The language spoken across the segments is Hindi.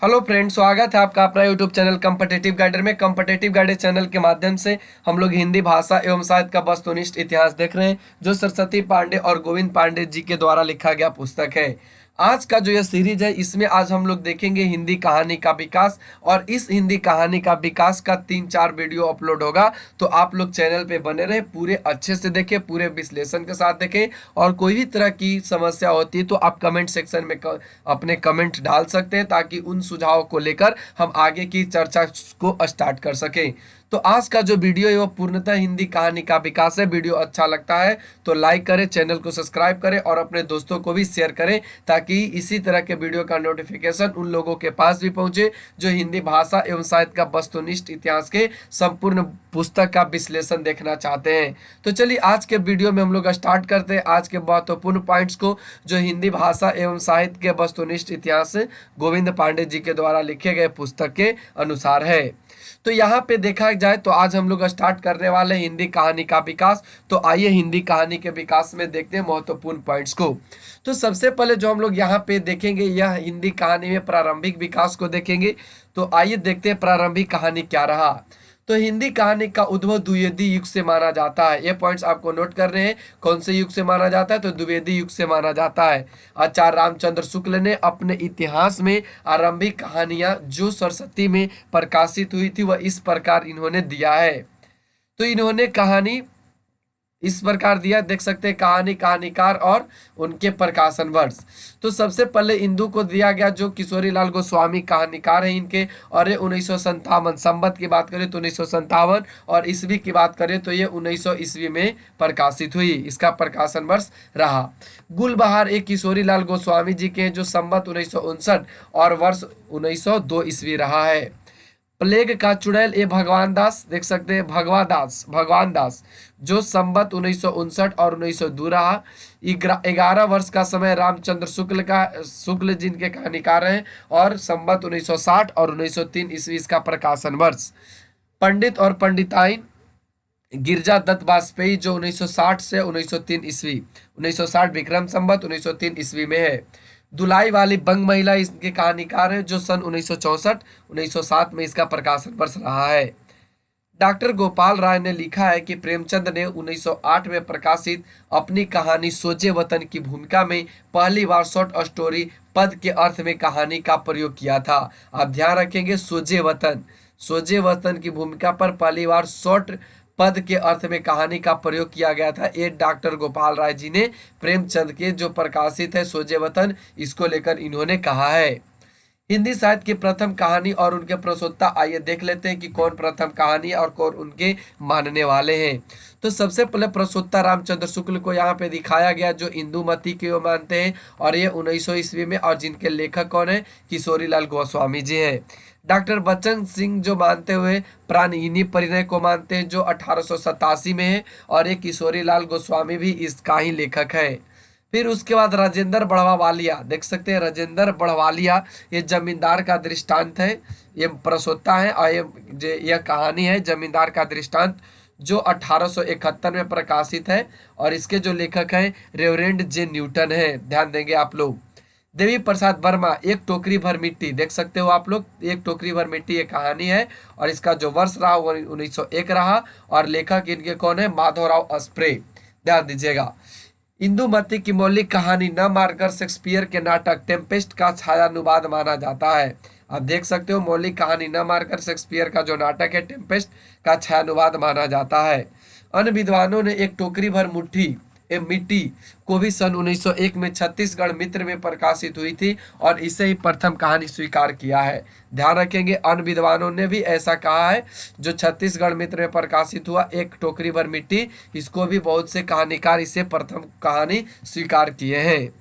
हेलो फ्रेंड्स, स्वागत है आपका अपना यूट्यूब चैनल कॉम्पिटिटिव गाइडर में। कॉम्पिटिटिव गाइडर चैनल के माध्यम से हम लोग हिंदी भाषा एवं साहित्य का वस्तुनिष्ठ इतिहास देख रहे हैं, जो सरस्वती पांडे और गोविंद पांडे जी के द्वारा लिखा गया पुस्तक है। आज का जो यह सीरीज है, इसमें आज हम लोग देखेंगे हिंदी कहानी का विकास। और इस हिंदी कहानी का विकास का 3-4 वीडियो अपलोड होगा, तो आप लोग चैनल पे बने रहे, पूरे अच्छे से देखें, पूरे विश्लेषण के साथ देखें। और कोई भी तरह की समस्या होती है तो आप कमेंट सेक्शन में अपने कमेंट डाल सकते हैं, ताकि उन सुझावों को लेकर हम आगे की चर्चा को स्टार्ट कर सकें। तो आज का जो वीडियो है वो पूर्णतः हिंदी कहानी का विकास है। वीडियो अच्छा लगता है तो लाइक करें, चैनल को सब्सक्राइब करें और अपने दोस्तों को भी शेयर करें, ताकि इसी तरह के वीडियो का नोटिफिकेशन उन लोगों के पास भी पहुंचे जो हिंदी भाषा एवं साहित्य का वस्तुनिष्ठ इतिहास के संपूर्ण पुस्तक का विश्लेषण देखना चाहते हैं। तो चलिए आज के वीडियो में हम लोग स्टार्ट करते हैं आज के महत्वपूर्ण पॉइंट्स को, जो हिंदी भाषा एवं साहित्य के वस्तुनिष्ठ इतिहास गोविंद पांडे जी के द्वारा लिखे गए पुस्तक के अनुसार है। तो यहाँ पे देखा जाए तो आज हम लोग स्टार्ट करने वाले हैं हिंदी कहानी का विकास। तो आइए हिंदी कहानी के विकास में देखते हैं महत्वपूर्ण पॉइंट्स को। तो सबसे पहले जो हम लोग यहाँ पे देखेंगे, यह हिंदी कहानी में प्रारंभिक विकास को देखेंगे। तो आइए देखते हैं प्रारंभिक कहानी क्या रहा। तो हिंदी कहानी का उद्भव द्विवेदी युग से माना जाता है। ये पॉइंट्स आपको नोट करने हैं। कौन से युग से माना जाता है? तो द्विवेदी युग से माना जाता है। आचार्य रामचंद्र शुक्ल ने अपने इतिहास में आरंभिक कहानियां जो सरस्वती में प्रकाशित हुई थी, वह इस प्रकार इन्होंने दिया है। तो इन्होंने कहानी इस प्रकार दिया, देख सकते हैं, कहानी, कहानीकार और उनके प्रकाशन वर्ष। तो सबसे पहले इंदु को दिया गया, जो किशोरी लाल गोस्वामी कहानीकार हैं इनके, और ये 1957 संवत की बात करें तो 1957, और ईस्वी की बात करें तो ये 1900 ईस्वी में प्रकाशित हुई, इसका प्रकाशन वर्ष रहा। गुलबहार एक किशोरी लाल गोस्वामी जी के हैं, जो संवत 1959 और वर्ष 1902 ईस्वी रहा है। प्लेग का चुड़ैल ए भगवान दास, देख सकते हैं, भगवान दास, जो संवत 1959 और 1902 रहा। 11 वर्ष का समय रामचंद्र शुक्ल जिनके कहानीकार हैं, और संवत 1960 और 1903 ईस्वी इसका प्रकाशन वर्ष। पंडित और पंडिताइन गिरजा दत्त वाजपेयी, जो 1960 से 1903 ईस्वी, 1960 विक्रम संवत 1903 ईस्वी में है। दुलाई वाली बंग महिला इसके कहानीकार हैं, जो सन 1964-1907 में इसका प्रकाशन वर्ष रहा है। डॉक्टर गोपाल राय ने लिखा है कि प्रेमचंद ने 1908 में प्रकाशित अपनी कहानी सोजे वतन की भूमिका में पहली बार शॉर्ट स्टोरी पद के अर्थ में कहानी का प्रयोग किया था। आप ध्यान रखेंगे, सोजे वतन की भूमिका पर पहली बार शॉर्ट पद के अर्थ में कहानी का प्रयोग किया गया था। ये डॉक्टर गोपाल राय जी ने प्रेमचंद के जो प्रकाशित है सोजे वतन, इसको लेकर इन्होंने कहा है। हिंदी साहित्य की प्रथम कहानी और उनके प्रस्तोता, आइए देख लेते हैं कि कौन प्रथम कहानी और कौन उनके मानने वाले हैं। तो सबसे पहले प्रस्तोता रामचंद्र शुक्ल को यहाँ पे दिखाया गया, जो इंदुमती के मानते हैं, और ये 1900 ईस्वी में, और जिनके लेखक कौन है? किशोरी लाल गोस्वामी जी हैं। डॉक्टर बच्चन सिंह जो मानते हुए प्राणिनी परिणय को मानते हैं, जो 1887 में है, और ये किशोरी लाल गोस्वामी भी इसका ही लेखक है। फिर उसके बाद राजेंद्र बड़वालिया, देख सकते हैं, राजेंद्र बड़वालिया, ये जमींदार का दृष्टांत है, ये प्रस्तोता है, और यह कहानी है जमींदार का दृष्टांत, जो 1871 में प्रकाशित है, और इसके जो लेखक हैं रेवरेंड जे न्यूटन है। ध्यान देंगे आप लोग। देवी प्रसाद वर्मा, एक टोकरी भर मिट्टी, देख सकते हो आप लोग, एक टोकरी भर मिट्टी ये कहानी है, और इसका जो वर्ष रहा वो 1901 रहा, और लेखक इनके कौन है? माधवराव अस्प्रे। ध्यान दीजिएगा। इंदुमती की मौलिक कहानी न मारकर शेक्सपियर के नाटक टेम्पेस्ट का छायानुवाद माना जाता है। आप देख सकते हो, मौलिक कहानी न मारकर शेक्सपियर का जो नाटक है टेम्पेस्ट का छायानुवाद माना जाता है। अन्य विद्वानों ने एक टोकरी भर मिट्टी को भी सन 1901 में छत्तीसगढ़ मित्र में प्रकाशित हुई थी, और इसे ही प्रथम कहानी स्वीकार किया है। ध्यान रखेंगे, अन्य विद्वानों ने भी ऐसा कहा है, जो छत्तीसगढ़ मित्र में प्रकाशित हुआ एक टोकरी भर मिट्टी, इसको भी बहुत से कहानीकार इसे प्रथम कहानी स्वीकार किए हैं।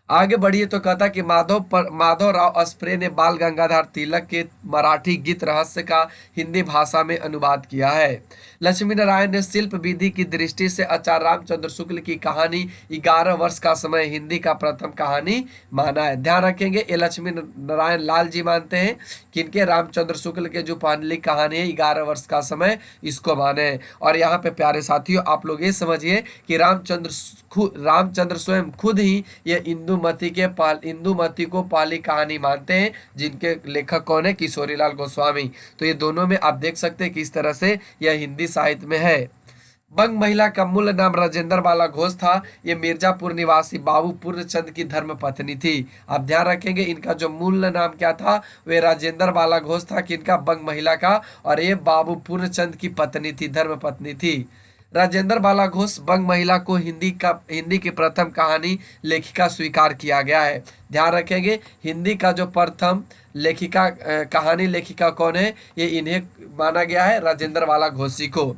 आगे बढ़िए तो कहता कि माधवराव अस्प्रे ने बाल गंगाधर तिलक के मराठी गीत रहस्य का हिंदी भाषा में अनुवाद किया है। लक्ष्मी नारायण ने शिल्प विधि की दृष्टि से आचार्य रामचंद्र शुक्ल की कहानी 11 वर्ष का समय हिंदी का प्रथम कहानी माना है। ध्यान रखेंगे, ये लक्ष्मी नारायण लाल जी मानते हैं कि इनके रामचंद्र शुक्ल के जो पहली कहानी है 11 वर्ष का समय, इसको माने हैं। और यहाँ पे प्यारे साथियों, आप लोग ये समझिए कि रामचंद्र खुद रामचंद्र स्वयं खुद ही ये इंदुमती को पहली कहानी मानते हैं, जिनके लेखक कौन है, किशोरीलाल गोस्वामी। तो ये दोनों में आप देख सकते हैं किस तरह से यह हिंदी साहित्य में है। बंग महिला का मूल नाम राजेंद्र बाला घोष था। ये मिर्जापुर निवासी बाबू पूर्णचंद की धर्म पत्नी थी। आप ध्यान रखेंगे इनका जो मूल नाम क्या था, वे राजेंद्र बाला घोष था, किनका, बंग महिला का, और ये बाबू पूर्णचंद की पत्नी थी, धर्म पत्नी थी। राजेंद्र बाला घोष बंग महिला को हिंदी की प्रथम कहानी लेखिका स्वीकार किया गया है। ध्यान रखेंगे हिंदी का जो प्रथम लेखिका कहानी लेखिका कौन है, ये इन्हें माना गया है, राजेंद्र बाला घोष जी को।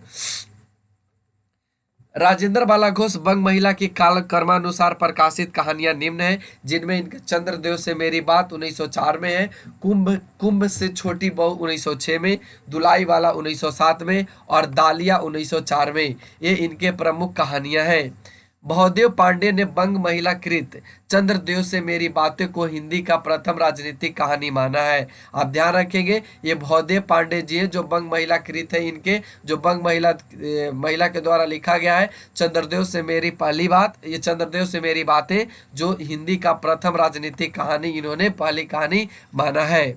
राजेंद्र बाला घोष बंग महिला की काल कर्मानुसार प्रकाशित कहानियां निम्न है, जिनमें इनका चंद्रदेव से मेरी बात 1904 में है, कुंभ कुंभ से छोटी बहू 1906 में, दुलाई वाला 1907 में और दालिया 1904 में। ये इनके प्रमुख कहानियां हैं। बहुदेव पांडे ने बंग महिला कृत चंद्रदेव से मेरी बातें को हिंदी का प्रथम राजनीतिक कहानी माना है। आप ध्यान रखेंगे ये बहुदेव पांडे जी हैं जो बंग महिला कृत है, इनके जो बंग महिला के द्वारा लिखा गया है चंद्रदेव से मेरी पहली बात, ये चंद्रदेव से मेरी बातें जो हिंदी का प्रथम राजनीतिक कहानी इन्होंने पहली कहानी माना है।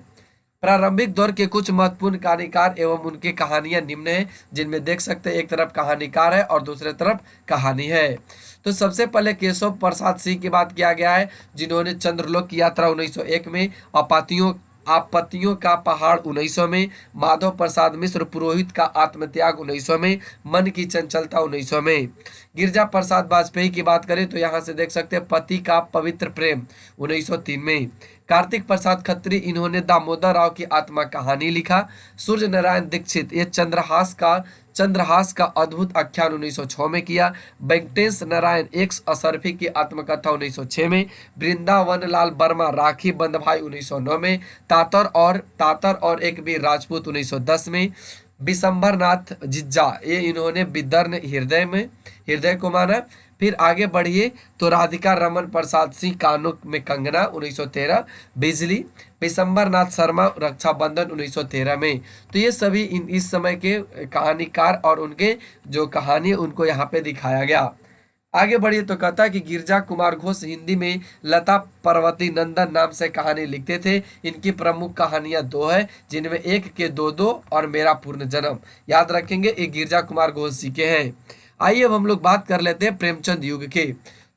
प्रारंभिक दौर के कुछ महत्वपूर्ण कहानीकार एवं उनकी कहानियां निम्न हैं, जिनमें देख सकते हैं एक तरफ कहानीकार है और दूसरे तरफ कहानी है। तो सबसे पहले केशव प्रसाद सिंह की बात किया गया है, जिन्होंने चंद्रलोक की यात्रा 1901 में, आपत्तियों का पहाड़ 1900 में, माधव प्रसाद मिश्र पुरोहित का आत्मत्याग 1900 में, मन की चंचलता 1900 में। गिरजा प्रसाद वाजपेयी की बात करें तो यहाँ से देख सकते हैं पति का पवित्र प्रेम 1903 में। कार्तिक प्रसाद खत्री, इन्होंने दामोदर राव की आत्मा कहानी लिखा। सूर्य नारायण दीक्षित, ये चंद्रहास का अद्भुत आख्यान 1906 में किया। वेंकटेश नारायण एक असरफी की आत्मकथा 1906 में। वृंदावन लाल वर्मा राखी बंधभाई 1909 में। तातर और एक वीर राजपूत 1910 में। बिशंबर नाथ जिज्जा, ये इन्होंने विदर्भ हृदय को माना। फिर आगे बढ़िए तो राधिका रमन प्रसाद सिंह कानों में कंगना 1913, बिजली, बिशंबर नाथ शर्मा रक्षाबंधन 1913 में। तो ये सभी इस समय के कहानीकार और उनके जो कहानी उनको यहाँ पे दिखाया गया। आगे बढ़िए तो कहता है कि गिरजा कुमार घोष हिंदी में लता पार्वती नंदन नाम से कहानी लिखते थे। इनकी प्रमुख कहानियां दो है, जिनमें एक के दो और मेरा पूर्ण जन्म। याद रखेंगे ये गिरजा कुमार घोष जी के हैं। आइए अब हम लोग बात कर लेते हैं प्रेमचंद युग के।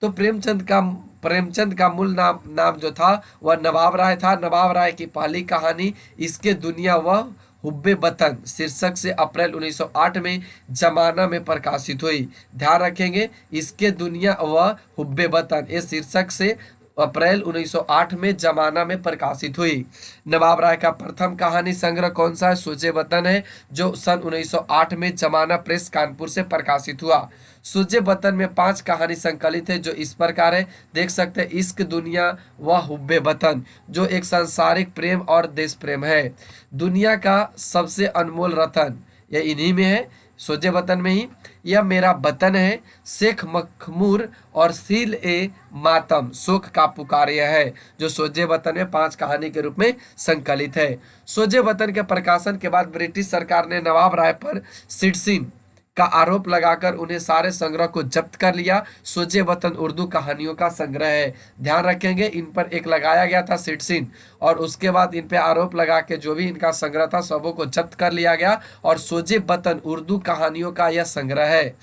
तो प्रेमचंद का मूल नाम जो था वह नवाब राय था। नवाब राय की पहली कहानी इसके दुनिया वह हुब्बे वतन शीर्षक से अप्रैल 1908 में जमाना में प्रकाशित हुई। ध्यान रखेंगे इसके दुनिया वह हुब्बे वतन, ये शीर्षक से अप्रैल 1908 में जमाना में प्रकाशित हुई। नवाब राय का प्रथम कहानी संग्रह कौन सा है? सुजे वतन है, जो सन 1908 में जमाना प्रेस कानपुर से प्रकाशित हुआ। सुजे वतन में 5 कहानी संकलित है, जो इस प्रकार है, देख सकते हैं। इश्क दुनिया व हुब्बे वतन, जो एक सांसारिक प्रेम और देश प्रेम है। दुनिया का सबसे अनमोल रतन, यह इन्हीं में है, सोजे वतन में ही। यह मेरा वतन है, शेख मखमूर और सील ए मातम, शोक का पुकार, यह है जो सोजे वतन में 5 कहानी के रूप में संकलित है। सोजे वतन के प्रकाशन के बाद ब्रिटिश सरकार ने नवाब राय पर सिटसिन का आरोप लगाकर उन्हें सारे संग्रह को जब्त कर लिया। सोजे वतन उर्दू कहानियों का संग्रह है। ध्यान रखेंगे इन पर एक लगाया गया था सिटसिन, और उसके बाद इन पे आरोप लगा के जो भी इनका संग्रह था सबों को जब्त कर लिया गया, और सोजे वतन उर्दू कहानियों का यह संग्रह है।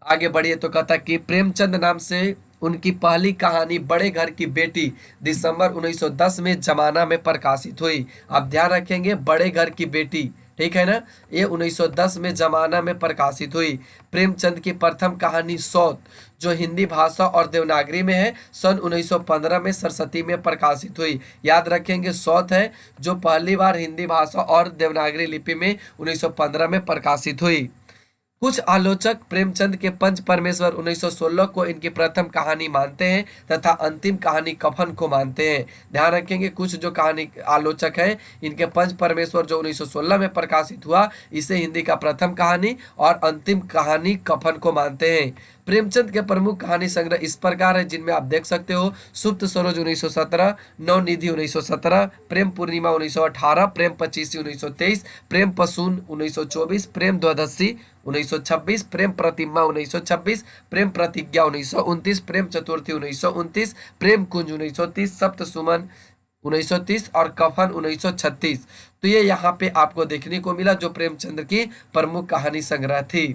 आगे बढ़िए तो कहता कि प्रेमचंद नाम से उनकी पहली कहानी बड़े घर की बेटी दिसंबर 1910 में जमाना में प्रकाशित हुई। आप ध्यान रखेंगे बड़े घर की बेटी, ठीक है ना, ये 1910 में जमाना में प्रकाशित हुई। प्रेमचंद की प्रथम कहानी सौत, जो हिंदी भाषा और देवनागरी में है, सन 1915 में सरस्वती में प्रकाशित हुई। याद रखेंगे सौत है जो पहली बार हिंदी भाषा और देवनागरी लिपि में 1915 में प्रकाशित हुई। कुछ आलोचक प्रेमचंद के पंच परमेश्वर 1916 को इनकी प्रथम कहानी मानते हैं तथा अंतिम कहानी कफन को मानते हैं। ध्यान रखेंगे कुछ जो कहानी आलोचक हैं इनके पंच परमेश्वर जो 1916 में प्रकाशित हुआ, इसे हिंदी का प्रथम कहानी और अंतिम कहानी कफन को मानते हैं। प्रेमचंद के प्रमुख कहानी संग्रह इस प्रकार है, जिनमें आप देख सकते हो सुप्त सरोज 1917, नवनिधि 1917, प्रेम पूर्णिमा 1918, प्रेम पचीसी 1923, प्रेम पसून 1924, प्रेम द्वादशी 1926, प्रेम प्रतिमा 1926, प्रेम प्रतिज्ञा 1929, प्रेम चतुर्थी 1929, प्रेम कुंज 1930, सप्त सुमन 1930 और कफन 1936। तो ये यहाँ पे आपको देखने को मिला जो प्रेमचंद की प्रमुख कहानी संग्रह थी।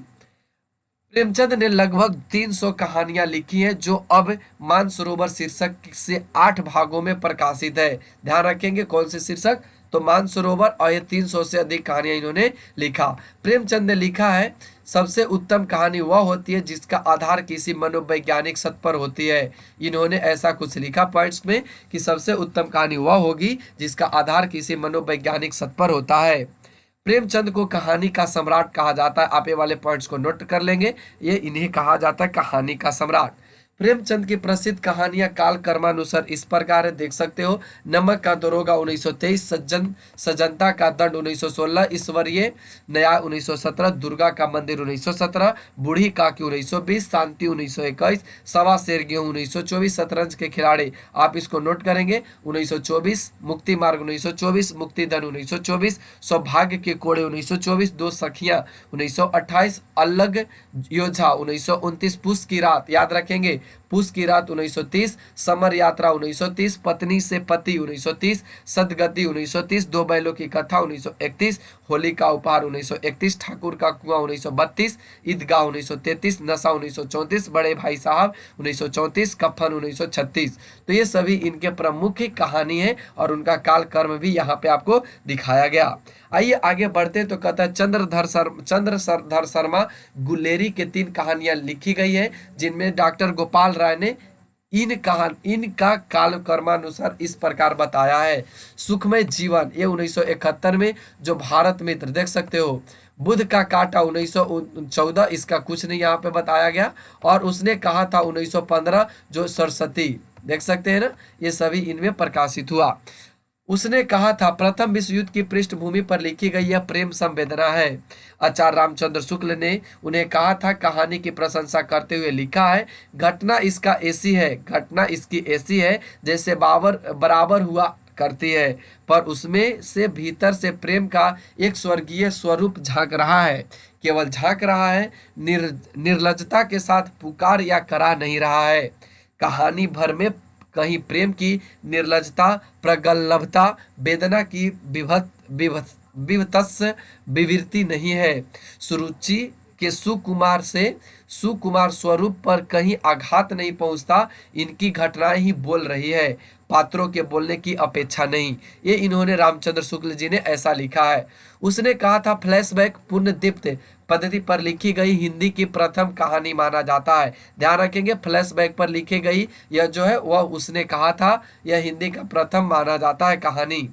प्रेमचंद ने लगभग 300 कहानियां लिखी हैं जो अब मानसरोवर शीर्षक से 8 भागों में प्रकाशित है। ध्यान रखेंगे कौन से शीर्षक, तो मानसरोवर, और ये 300 से अधिक कहानियां इन्होंने लिखा। प्रेमचंद ने लिखा है सबसे उत्तम कहानी वह होती है जिसका आधार किसी मनोवैज्ञानिक सत्य पर होती है। इन्होंने ऐसा कुछ लिखा पॉइंट्स में कि सबसे उत्तम कहानी वह होगी जिसका आधार किसी मनोवैज्ञानिक सत्य पर होता है। प्रेमचंद को कहानी का सम्राट कहा जाता है। आप ये वाले पॉइंट्स को नोट कर लेंगे, ये इन्हें कहा जाता है कहानी का सम्राट। प्रेमचंद की प्रसिद्ध कहानियां काल कर्मानुसार इस प्रकार है, देख सकते हो। नमक का दरोगा 1923, सजनता का दंड 1916, ईश्वरीय न्याय 1917, दुर्गा का मंदिर 1917, बूढ़ी काकी 1920, शांति 1921, सवा शेर गेहूं 1924, शतरंज के खिलाड़ी आप इसको नोट करेंगे 1924, मुक्ति मार्ग 1924, मुक्तिधन 1924, सौभाग्य के कोड़े 1924, दो सखियां 1928, अलग योद्धा 1929, पुष की रात याद रखेंगे, पुष की रात 1930, समर यात्रा 1930, पत्नी से पति 1930, सदगति 1930, दो बैलों की कथा 1931, होली का उपहार 1931, ठाकुर का कुआं 1932, ईदगाह 1933, नशा 1934, बड़े भाई साहब 1934, कफन 1936। तो ये सभी इनके प्रमुख कहानी है और उनका काल कर्म भी यहाँ पे आपको दिखाया गया। आइए आगे बढ़ते तो कहता है चंद्रधर शर्मा गुलेरी के 3 कहानियां लिखी गई है जिनमें डॉक्टर गोपाल राय ने इनका काल कर्मानुसार इस प्रकार बताया है। सुखमय जीवन ये 1971 में, जो भारत मित्र देख सकते हो। बुध का कांटा 1914, इसका कुछ नहीं यहाँ पे बताया गया। और उसने कहा था 1915, जो सरस्वती देख सकते हैं ना, ये सभी इनमें प्रकाशित हुआ। उसने कहा था प्रथम विश्व युद्ध की पृष्ठभूमि पर लिखी गई यह प्रेम संवेदना है। आचार्य रामचंद्र शुक्ल ने उन्हें कहा था कहानी की प्रशंसा करते हुए लिखा है, घटना इसका ऐसी है, घटना इसकी ऐसी है जैसे बराबर हुआ करती है, पर उसमें से भीतर से प्रेम का एक स्वर्गीय स्वरूप झांक रहा है। केवल झांक रहा है, निर्लजता के साथ पुकार या करा नहीं रहा है। कहानी भर में कहीं प्रेम की निर्लजता, प्रगल्भता, वेदना की विभत्स विवृत्ति नहीं है। सुरुचि के सुकुमार स्वरूप पर कहीं आघात नहीं पहुंचता। इनकी घटनाएं ही बोल रही है, पात्रों के बोलने की अपेक्षा नहीं। ये इन्होंने रामचंद्र शुक्ल जी ने ऐसा लिखा है। उसने कहा था फ्लैशबैक पुण्यदीप्त पद्धति पर लिखी गई हिंदी की प्रथम कहानी माना जाता है। ध्यान रखेंगे फ्लैशबैक पर लिखी गई यह जो है वह उसने कहा था यह हिंदी का प्रथम माना जाता है कहानी।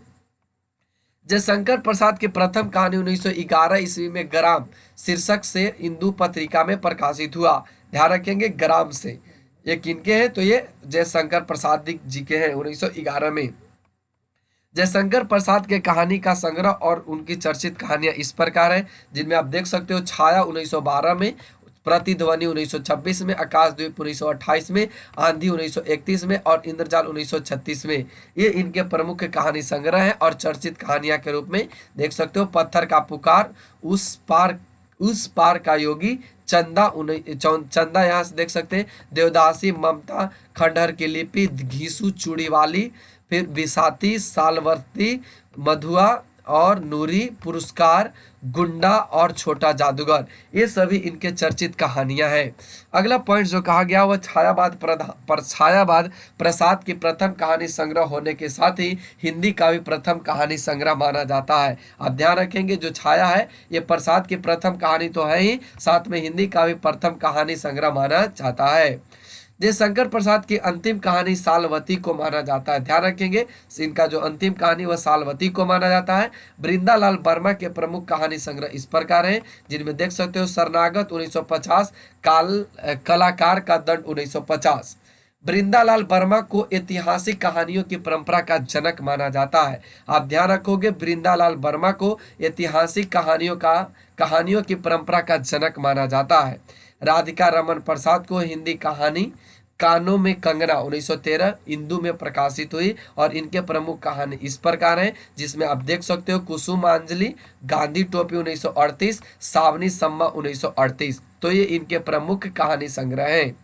जयशंकर प्रसाद की प्रथम कहानी 1911 ईस्वी में ग्राम शीर्षक से हिंदू पत्रिका में प्रकाशित हुआ। ध्यान रखेंगे ग्राम से, ये किनके हैं, तो ये जयशंकर प्रसाद जी के हैं 1911 में। जयशंकर प्रसाद के कहानी का संग्रह और उनकी चर्चित कहानियां इस प्रकार है जिनमें आप देख सकते हो छाया 1912 में, प्रतिध्वनि 1926 में, आकाशद्वीप 1928 में, आंधी 1931 में और इंद्रजाल 1936 में। ये इनके प्रमुख कहानी संग्रह है और चर्चित कहानियां के रूप में देख सकते हो पत्थर का पुकार, उस पार का योगी, चंदा यहाँ से देख सकते हैं, देवदासी, ममता, खंडहर की लिपि, घीसू चूड़ी वाली, फिर बिसाती, सालवर्ती, मधुआ और नूरी, पुरस्कार, गुंडा और छोटा जादूगर, ये सभी इनके चर्चित कहानियां हैं। अगला पॉइंट जो कहा गया वह छायावाद प्रसाद की प्रथम कहानी संग्रह होने के साथ ही हिंदी का भी प्रथम कहानी संग्रह माना जाता है। आप ध्यान रखेंगे जो छाया है ये प्रसाद की प्रथम कहानी तो है ही, साथ में हिंदी का भी प्रथम कहानी संग्रह माना जाता है। जयशंकर प्रसाद की अंतिम कहानी सालवती को माना जाता है। ध्यान रखेंगे इनका जो अंतिम कहानी वह सालवती को माना जाता है। बृंदालाल वर्मा के प्रमुख कहानी संग्रह इस प्रकार हैं जिनमें देख सकते हो शरणागत 1950, कलाकार का दंड 1950। बृंदालाल वर्मा को ऐतिहासिक कहानियों की परंपरा का जनक माना जाता है। आप ध्यान रखोगे बृंदालाल वर्मा को ऐतिहासिक कहानियों की परंपरा का जनक माना जाता है। राधिका रमन प्रसाद को हिंदी कहानी कानों में कंगना 1913 हिंदू में प्रकाशित हुई और इनके प्रमुख कहानी इस प्रकार हैं, जिसमें आप देख सकते हो कुसुमांजलि, गांधी टोपी 1938, सावनी सम्मा 1938। तो ये इनके प्रमुख कहानी संग्रह हैं।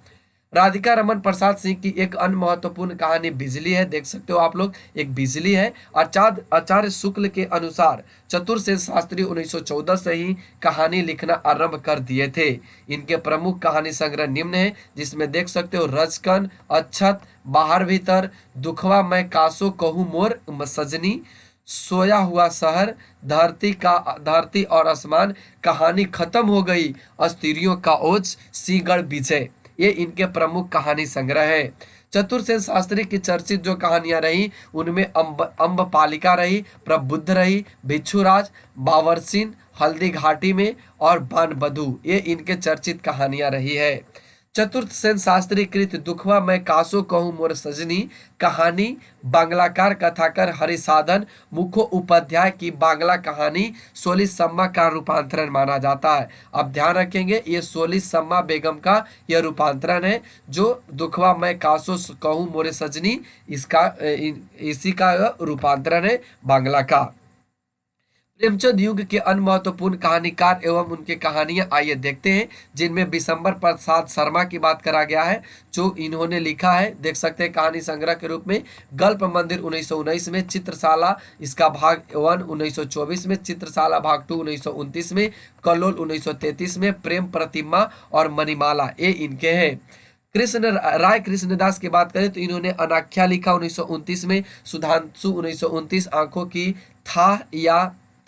राधिका रमन प्रसाद सिंह की एक अन्य महत्वपूर्ण कहानी बिजली है, देख सकते हो आप लोग, एक बिजली है। आचार्य शुक्ल के अनुसार चतुरसेन शास्त्री 1914 से ही कहानी लिखना आरंभ कर दिए थे। इनके प्रमुख कहानी संग्रह निम्न है, जिसमें देख सकते हो रजकन, अच्छत, बाहर भीतर, दुखवा मैं कासो कहूँ मोर सजनी, सोया हुआ शहर, धरती और आसमान, कहानी खत्म हो गई, अस्थिरियों का ओज, सिंहगढ़ विजय। ये इनके प्रमुख कहानी संग्रह है। चतुरसेन शास्त्री की चर्चित जो कहानियां रही उनमें अम्बपालिका रही, प्रबुद्ध रही, भिक्षुराज, बावरसिन, हल्दी घाटी में और बानबधू, ये इनके चर्चित कहानियां रही है। चतुर्सेन शास्त्री कृत दुखवा मैं कासो कहूँ मोर सजनी कहानी बांग्लाकार कथाकार हरिसाधन मुखोपाध्याय की बांग्ला कहानी सोली सम्मा का रूपांतरण माना जाता है। अब ध्यान रखेंगे, ये सोली सम्मा बेगम का यह रूपांतरण है, जो दुखवा मैं कासो कहूँ मोरे सजनी इसी का रूपांतरण है बांग्ला का। प्रेमचंद युग के अन्य महत्वपूर्ण कहानीकार एवं उनके कहानियां आइए देखते हैं, जिनमें बिशंबर प्रसाद शर्मा की बात करा गया है, जो इन्होंने लिखा है, देख सकते हैं कहानी संग्रह के रूप में, गल्प मंदिर 1919 में, चित्रशाला इसका भाग 1 1924 में, चित्रशाला भाग 2 1929 में, कल्लोल 1933 में, प्रेम प्रतिमा और मणिमाला, ये इनके हैं। राय कृष्णदास की बात करें तो इन्होंने अनाख्या लिखा 1929 में, सुधांशु 1929 आंखों की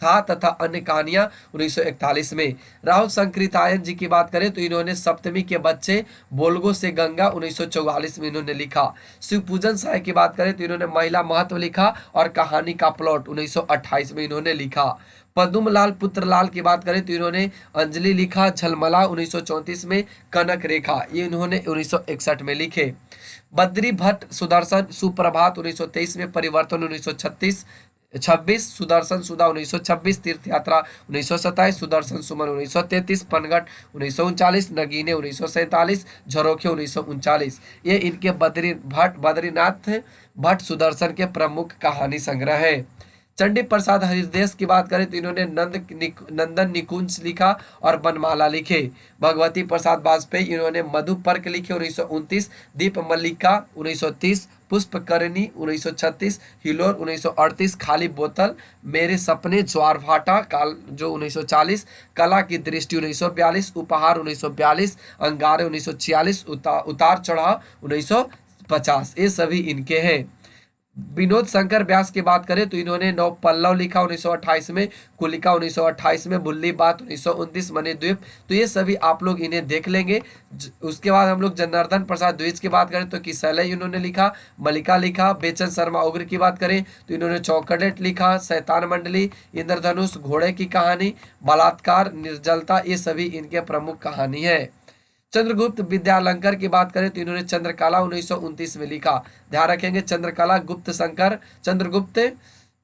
था तथा अन्य कहानियां 1941 में। राहुल संकृतायन जी की बात करें तो इन्होंने सप्तमी के बच्चे, बोलगो से गंगा 1944 में इन्होंने लिखा। शिव पूजन साय की बात करें तो इन्होंने महिला महत्व लिखा और कहानी का प्लॉट 1928 में इन्होंने लिखा। पद्मलाल पुत्रलाल की बात करें तो इन्होंने अंजलि लिखा, झलमला 1934 में, कनक रेखा ये इन्होंने 1961 में लिखे। बद्री भट्ट सुदर्शन सुप्रभात 1923 में, परिवर्तन 1926, सुदर्शन सुधा 1926, तीर्थ यात्रा 1927, सुदर्शन सुमन 1933, पनघट 1939, नगीने 1947, झरोखे 1939, ये इनके बद्रीनाथ भट्ट सुदर्शन के प्रमुख कहानी संग्रह है। चंडी प्रसाद हरिदेश की बात करें तो इन्होंने नंदन निकुंज लिखा और बनमाला लिखे। भगवती प्रसाद वाजपेयी इन्होंने मधुपर्क लिखे 1929, दीप मल्लिका 1930, पुष्पकरणी 1936, हिलोर 1938, खाली बोतल, मेरे सपने, ज्वार भाटा काल जो 1940, कला की दृष्टि 1942, उपहार 1942, अंगारे 1946, उतार चढ़ाव 1950, ये सभी इनके हैं। विनोद शंकर व्यास की बात करें तो इन्होंने नौ पल्लव लिखा 1928 में, कुलिका 1928 में, बुल्ली बात 1929, मणिद्वीप, तो ये सभी आप लोग इन्हें देख लेंगे। उसके बाद हम लोग जनार्दन प्रसाद द्विज की बात करें तो किसलय इन्होंने लिखा, मलिका लिखा। बेचन शर्मा उग्र की बात करें तो इन्होंने चौकलेट लिखा, शैतान मंडली, इंद्रधनुष, घोड़े की कहानी, बलात्कार, निर्जलता, ये सभी इनके प्रमुख कहानी है। चंद्रगुप्त विद्यालंकर की बात करें तो इन्होंने चंद्रकला 1929 में लिखा। ध्यान रखेंगे, चंद्रकला गुप्त शंकर,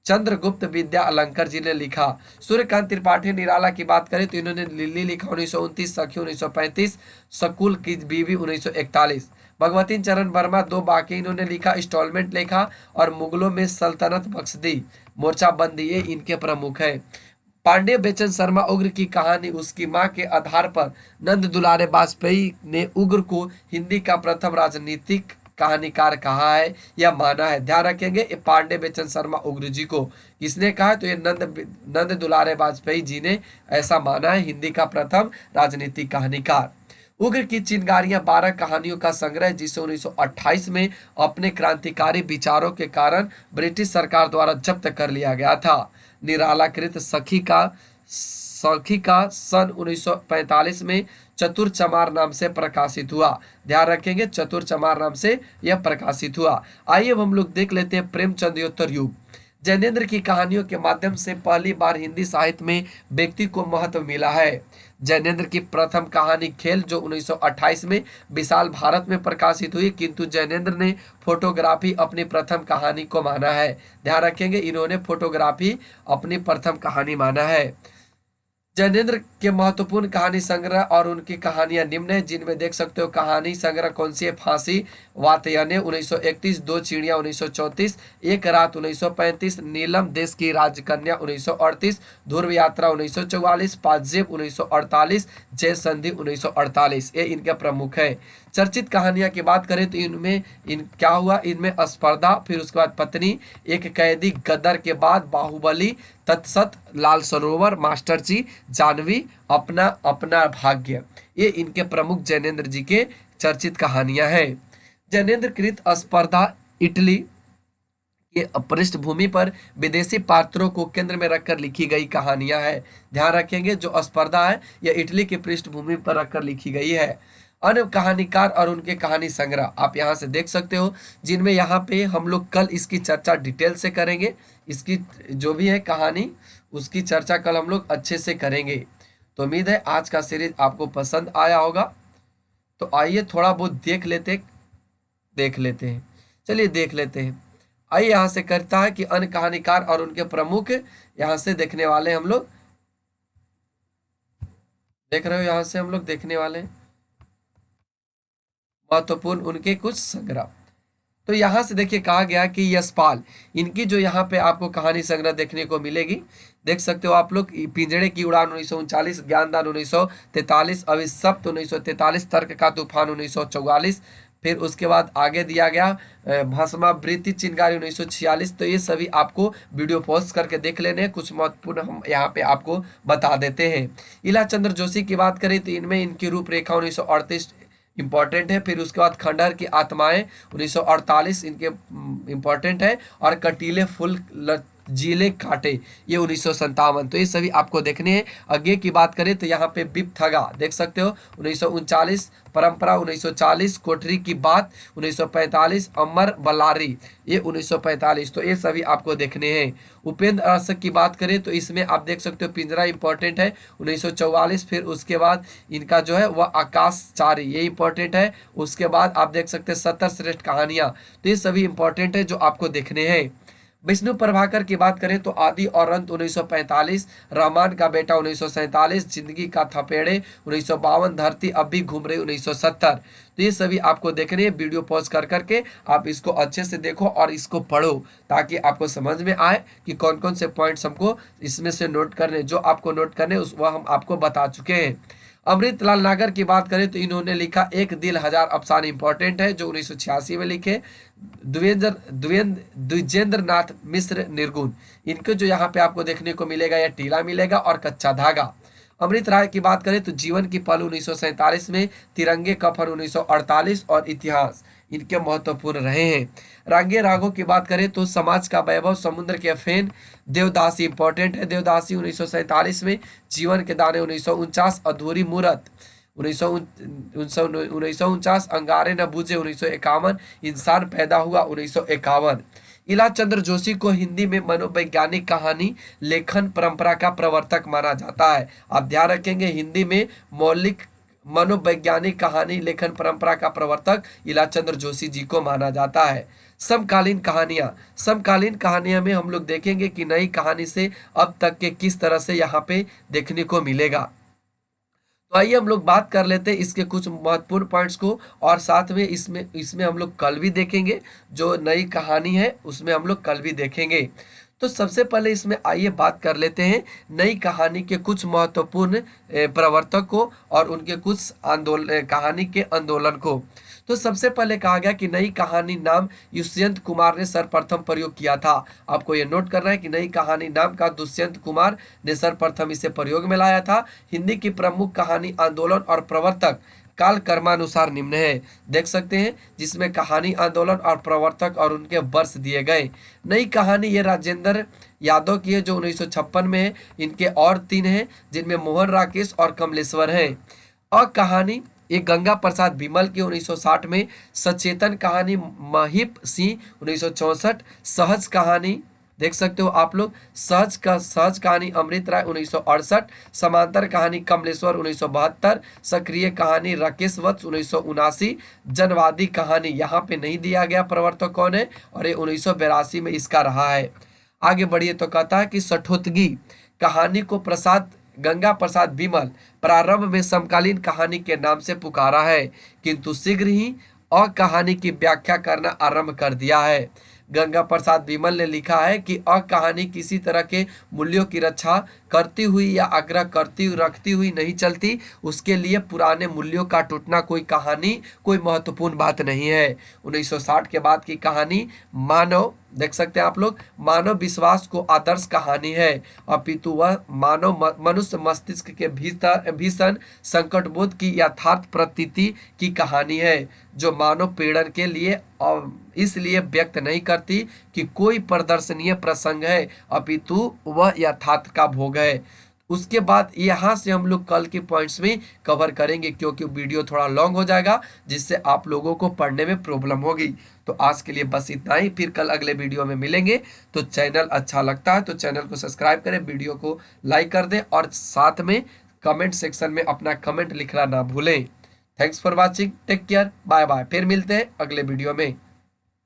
चंद्रगुप्त विद्या अलंकर जी ने लिखा। सूर्यकांत त्रिपाठी निराला की बात करें तो इन्होंने लिल्ली लिखा 1929, सखी 1935, सकुल की बीवी 1941। भगवती चरण वर्मा दो बाकी इन्होंने लिखा, इंस्टॉलमेंट लिखा और मुगलों में सल्तनत बख्श दी, मोर्चाबंदी, ये इनके प्रमुख है। पांडे बेचन शर्मा उग्र की कहानी उसकी मां के आधार पर नंद दुलारे वाजपेयी ने उग्र को हिंदी का प्रथम राजनीतिक कहानीकार कहा है या माना है। ध्यान रखेंगे, ये पांडे बेचन शर्मा उग्र जी को किसने कहा, तो ये नंद दुलारे वाजपेयी जी ने ऐसा माना है, हिंदी का प्रथम राजनीतिक कहानीकार। उग्र की चिंगारियां 12 कहानियों का संग्रह, जिसे 1928 में अपने क्रांतिकारी विचारों के कारण ब्रिटिश सरकार द्वारा जब्त कर लिया गया था। निरालाकृत सखी का सन 1945 में चतुर चमार नाम से प्रकाशित हुआ। ध्यान रखेंगे, चतुर चमार नाम से यह प्रकाशित हुआ। आइए अब हम लोग देख लेते हैं प्रेमचंद्रोत्तर युग। जैनेन्द्र की कहानियों के माध्यम से पहली बार हिंदी साहित्य में व्यक्ति को महत्व मिला है। जैनेन्द्र की प्रथम कहानी खेल जो 1928 में विशाल भारत में प्रकाशित हुई, किंतु जैनेन्द्र ने फोटोग्राफी अपनी प्रथम कहानी को माना है। ध्यान रखेंगे, इन्होंने फोटोग्राफी अपनी प्रथम कहानी माना है। जैनेन्द्र के महत्वपूर्ण कहानी संग्रह और उनकी कहानियां निम्न है, जिनमें देख सकते हो कहानी संग्रह कौन सी है? फांसी वातयने 1931, दो चिड़िया 1934, एक रात 1935, नीलम देश की राजकन्या 1938, ध्रुव यात्रा 1944, पाजेब 1948, जय संधि 1948। ये इनके प्रमुख है। चर्चित कहानियां की बात करें तो इनमें क्या हुआ? इनमें स्पर्धा, फिर उसके बाद पत्नी, एक कैदी, गदर के बाद बाहुबली, तत्सत, लाल सरोवर, मास्टर जी, जानवी, अपना अपना भाग्य। ये इनके प्रमुख जैनेन्द्र जी के चर्चित कहानियां हैं। जैनेन्द्र कृत स्पर्धा इटली के पृष्ठभूमि पर विदेशी पात्रों को केंद्र में रखकर लिखी गई कहानियां हैं। ध्यान रखेंगे, जो स्पर्धा है यह इटली की पृष्ठभूमि पर रखकर लिखी गई है। अन्य कहानीकार और उनके कहानी संग्रह आप यहाँ से देख सकते हो, जिनमें यहाँ पे हम लोग कल इसकी चर्चा डिटेल से करेंगे। इसकी जो भी है कहानी, उसकी चर्चा कल हम लोग अच्छे से करेंगे। तो उम्मीद है आज का सीरीज आपको पसंद आया होगा। तो आइए थोड़ा बहुत देख लेते हैं। चलिए देख लेते हैं। आइए यहाँ से करता है कि अन्य कहानीकार और उनके प्रमुख, यहाँ से देखने वाले हम लोग, देख रहे हो, यहाँ से हम लोग देखने वाले महत्वपूर्ण उनके कुछ संग्रह। तो यहाँ से देखिए कहा गया कि यशपाल, इनकी जो यहाँ पे आपको कहानी संग्रह देखने को मिलेगी, देख सकते हो आप लोग। पिंजड़े की उड़ान 1939, ज्ञानदान 1943, अभिशप्त 1943, तर्क का तूफान 1944, फिर उसके बाद आगे दिया गया भस्मावृत्ति चिंगारी 1946। तो ये सभी आपको वीडियो पॉज करके देख लेने हैं। कुछ महत्वपूर्ण हम यहाँ पे आपको बता देते हैं। इला चंद्र जोशी की बात करें तो इनमें इनकी रूपरेखा 1938 इंपॉर्टेंट है। फिर उसके बाद खंडहर की आत्माएं 1948 इनके इंपॉर्टेंट है। और कटीले फूल जीले काटे ये 1957। तो ये सभी आपको देखने हैं। आगे की बात करें तो यहाँ पे बिपथगा देख सकते हो 1939, परंपरा 1940, कोठरी की बात 1945, अमर बलारी ये 1945। तो ये सभी आपको देखने हैं। उपेंद्र अरसक की बात करें तो इसमें आप देख सकते हो पिंजरा इंपॉर्टेंट है 1944। फिर उसके बाद इनका जो है वह आकाशचारी ये इंपॉर्टेंट है। उसके बाद आप देख सकते हैं 70 श्रेष्ठ कहानियां। तो ये सभी इंपॉर्टेंट है जो आपको देखने हैं। विष्णु प्रभाकर की बात करें तो आदि और अंत 1945, रहमान का बेटा 1947, जिंदगी का थपेड़े 1952, धरती अब भी घूम रही 1970। तो ये सभी आपको देखने हैं। वीडियो पॉज कर करके आप इसको अच्छे से देखो और इसको पढ़ो, ताकि आपको समझ में आए कि कौन कौन से पॉइंट्स हमको इसमें से नोट करने, जो आपको नोट करने उस वह हम आपको बता चुके हैं। अमृतलाल नागर की बात करें तो इन्होंने लिखा एक दिल हजार अफसाने इंपॉर्टेंट है, जो 1986 में लिखे। द्विजेंद्र नाथ मिश्र निर्गुण, इनको जो यहाँ पे आपको देखने को मिलेगा या टीला मिलेगा और कच्चा धागा। अमृत राय की बात करें तो जीवन की पल 1947 में, तिरंगे कफन 1948 और इतिहास इनके महत्वपूर्ण रहे हैं। रांगे रागों की बात करें तो समाज का वैभव, समुद्र के फेन, देवदासी इंपॉर्टेंट है, देवदासी 1947 में, जीवन के दाने 1949, अधूरी मूरत 1949, अंगारे न बूझे 1951, इंसान पैदा हुआ 1951। इला चंद्र जोशी को हिंदी में मनोवैज्ञानिक कहानी लेखन परंपरा का प्रवर्तक माना जाता है। आप ध्यान रखेंगे, हिंदी में मौलिक मनोवैज्ञानिक कहानी लेखन परंपरा का प्रवर्तक इला चंद्र जोशी जी को माना जाता है। समकालीन कहानियां में हम लोग देखेंगे कि नई कहानी से अब तक के किस तरह से यहाँ पे देखने को मिलेगा। तो आइए हम लोग बात कर लेते हैं इसके कुछ महत्वपूर्ण पॉइंट्स को, और साथ में इसमें हम लोग कल भी देखेंगे। जो नई कहानी है उसमें हम लोग कल भी देखेंगे। तो सबसे पहले इसमें आइए बात कर लेते हैं नई कहानी के कुछ महत्वपूर्ण प्रवर्तक को और उनके कुछ कहानी के आंदोलन को। तो सबसे पहले कहा गया कि नई कहानी नाम दुष्यंत कुमार ने सर्वप्रथम प्रयोग किया था। आपको यह नोट करना है कि नई कहानी नाम का दुष्यंत कुमार ने सर्वप्रथम इसे प्रयोग में लाया था। हिंदी की प्रमुख कहानी आंदोलन और प्रवर्तक काल कर्मानुसार निम्न है, देख सकते हैं, जिसमें कहानी आंदोलन और प्रवर्तक और उनके वर्ष दिए गए। नई कहानी ये राजेंद्र यादव की है जो 1956 में है। इनके और 3 हैं जिनमें मोहन राकेश और कमलेश्वर हैं। और कहानी ये गंगा प्रसाद विमल की 1960 में। सचेतन कहानी महिप सिंह 1964। सहज कहानी देख सकते हो आप लोग, सहज कहानी अमृत राय 1968। समांतर कहानी कमलेश्वर 1972। सक्रिय कहानी राकेश वत्स 1979। जनवादी कहानी यहाँ पे नहीं दिया गया प्रवर्तक कौन है, और ये 1982 में इसका रहा है। आगे बढ़िए तो कहता है कि सठोतगी कहानी को प्रसाद गंगा प्रसाद विमल प्रारंभ में समकालीन कहानी के नाम से पुकारा है, किंतु शीघ्र ही कहानी की व्याख्या करना आरंभ कर दिया है। गंगा प्रसाद विमल ने लिखा है कि कहानी किसी तरह के मूल्यों की रक्षा करती हुई या आग्रह करती रखती हुई नहीं चलती। उसके लिए पुराने मूल्यों का टूटना कोई महत्वपूर्ण बात नहीं है। 1960 के बाद की कहानी मानव, देख सकते हैं आप लोग, मानव विश्वास को आदर्श कहानी है, अपितु वह मनुष्य मस्तिष्क के भीतर भीषण संकट बोध की यथार्थ प्रतीति की कहानी है, जो मानव पीड़न के लिए इसलिए व्यक्त नहीं करती कि कोई प्रदर्शनीय प्रसंग है, अपितु वह यथार्थ का भोग है। उसके बाद यहाँ से हम लोग कल के पॉइंट्स में कवर करेंगे, क्योंकि वीडियो थोड़ा लॉन्ग हो जाएगा, जिससे आप लोगों को पढ़ने में प्रॉब्लम होगी। तो आज के लिए बस इतना ही, फिर कल अगले वीडियो में मिलेंगे। तो चैनल अच्छा लगता है तो चैनल को सब्सक्राइब करें, वीडियो को लाइक कर दें और साथ में कमेंट सेक्शन में अपना कमेंट लिखना ना भूलें। Thanks for watching, take care, bye bye. फिर मिलते हैं अगले वीडियो में।